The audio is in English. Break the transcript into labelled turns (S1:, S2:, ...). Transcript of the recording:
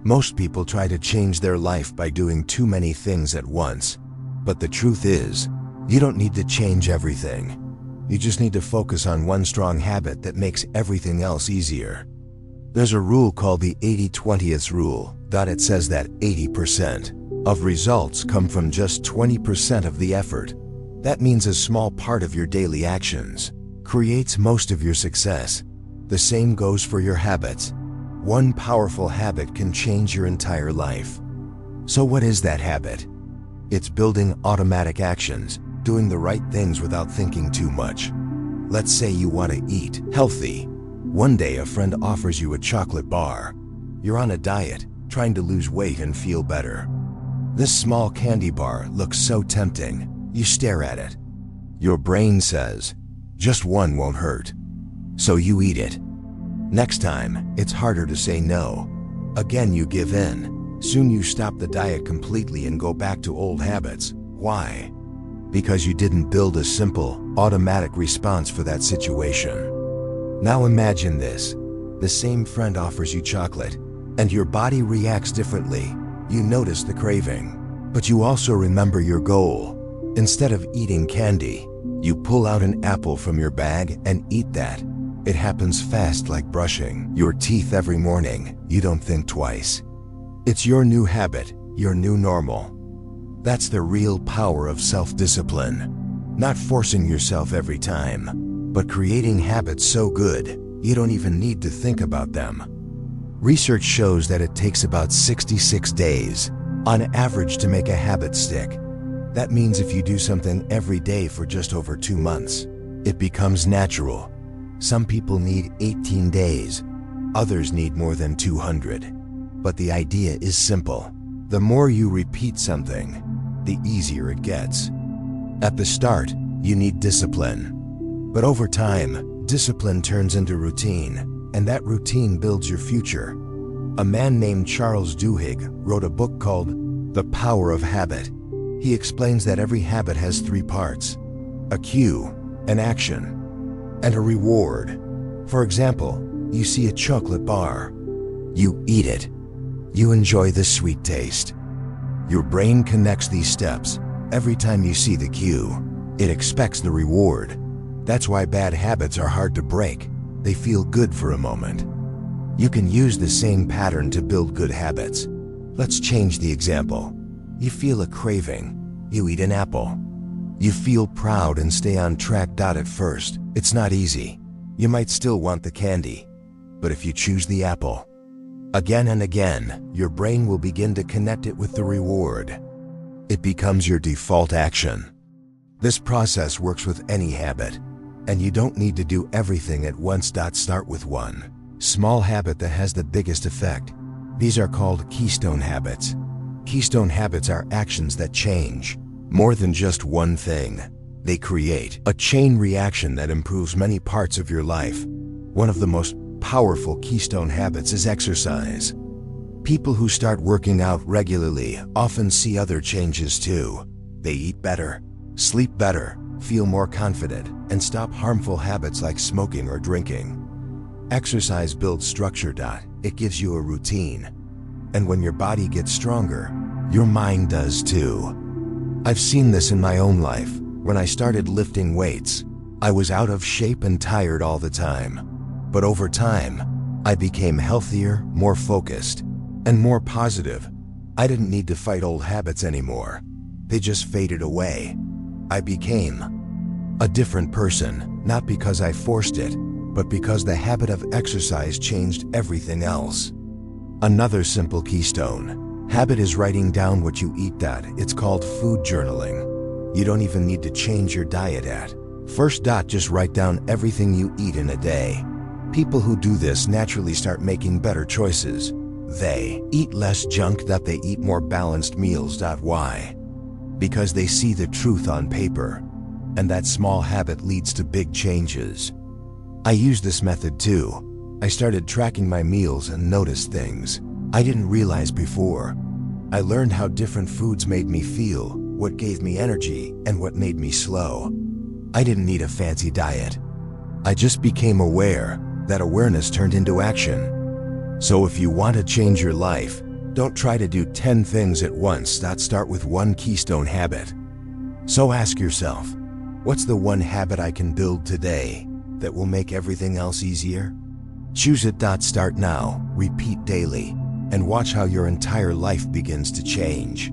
S1: Most people try to change their life by doing too many things at once. But the truth is, you don't need to change everything. You just need to focus on one strong habit that makes everything else easier. There's a rule called the 80-20th rule. It says that 80% of results come from just 20% of the effort. That means a small part of your daily actions creates most of your success. The same goes for your habits. One powerful habit can change your entire life. So what is that habit? It's building automatic actions, doing the right things without thinking too much. Let's say you want to eat healthy. One day a friend offers you a chocolate bar. You're on a diet, trying to lose weight and feel better. This small candy bar looks so tempting. You stare at it. Your brain says, just one won't hurt. So you eat it. Next time, it's harder to say no. Again, you give in. Soon you stop the diet completely and go back to old habits. Why? Because you didn't build a simple, automatic response for that situation. Now imagine this. The same friend offers you chocolate, and your body reacts differently. You notice the craving, but you also remember your goal. Instead of eating candy, you pull out an apple from your bag and eat that. It happens fast, like brushing your teeth every morning. You don't think twice. It's your new habit, your new normal. That's the real power of self-discipline. Not forcing yourself every time, but creating habits so good, you don't even need to think about them. Research shows that it takes about 66 days, on average, to make a habit stick. That means if you do something every day for just over 2 months, it becomes natural. Some people need 18 days, others need more than 200. But the idea is simple. The more you repeat something, the easier it gets. At the start, you need discipline. But over time, discipline turns into routine, and that routine builds your future. A man named Charles Duhigg wrote a book called The Power of Habit. He explains that every habit has 3 parts: a cue, an action, and a reward. For example, you see a chocolate bar. You eat it. You enjoy the sweet taste. Your brain connects these steps. Every time you see the cue, it expects the reward. That's why bad habits are hard to break. They feel good for a moment. You can use the same pattern to build good habits. Let's change the example. You feel a craving. You eat an apple. You feel proud and stay on track. At first, it's not easy. You might still want the candy. But if you choose the apple, again and again, your brain will begin to connect it with the reward. It becomes your default action. This process works with any habit, and you don't need to do everything at once. Start with one small habit that has the biggest effect. These are called keystone habits. Keystone habits are actions that change more than just one thing. They create a chain reaction that improves many parts of your life. One of the most powerful keystone habits is exercise. People who start working out regularly often see other changes too. They eat better, sleep better, feel more confident, and stop harmful habits like smoking or drinking. Exercise builds structure. It gives you a routine. And when your body gets stronger, your mind does too. I've seen this in my own life. When I started lifting weights, I was out of shape and tired all the time. But over time, I became healthier, more focused, and more positive. I didn't need to fight old habits anymore. They just faded away. I became a different person, not because I forced it, but because the habit of exercise changed everything else. Another simple keystone habit is writing down what you eat. It's called food journaling. You don't even need to change your diet at first. Just write down everything you eat in a day. People who do this naturally start making better choices. They eat less junk. They eat more balanced meals. Why? Because they see the truth on paper. And that small habit leads to big changes. I use this method too. I started tracking my meals and noticed things I didn't realize before. I learned how different foods made me feel, what gave me energy, and what made me slow. I didn't need a fancy diet. I just became aware. That awareness turned into action. So if you want to change your life, Don't try to do 10 things at once. Start with one keystone habit. So ask yourself, what's the one habit I can build today that will make everything else easier? Choose it. Start now, repeat daily, and watch how your entire life begins to change.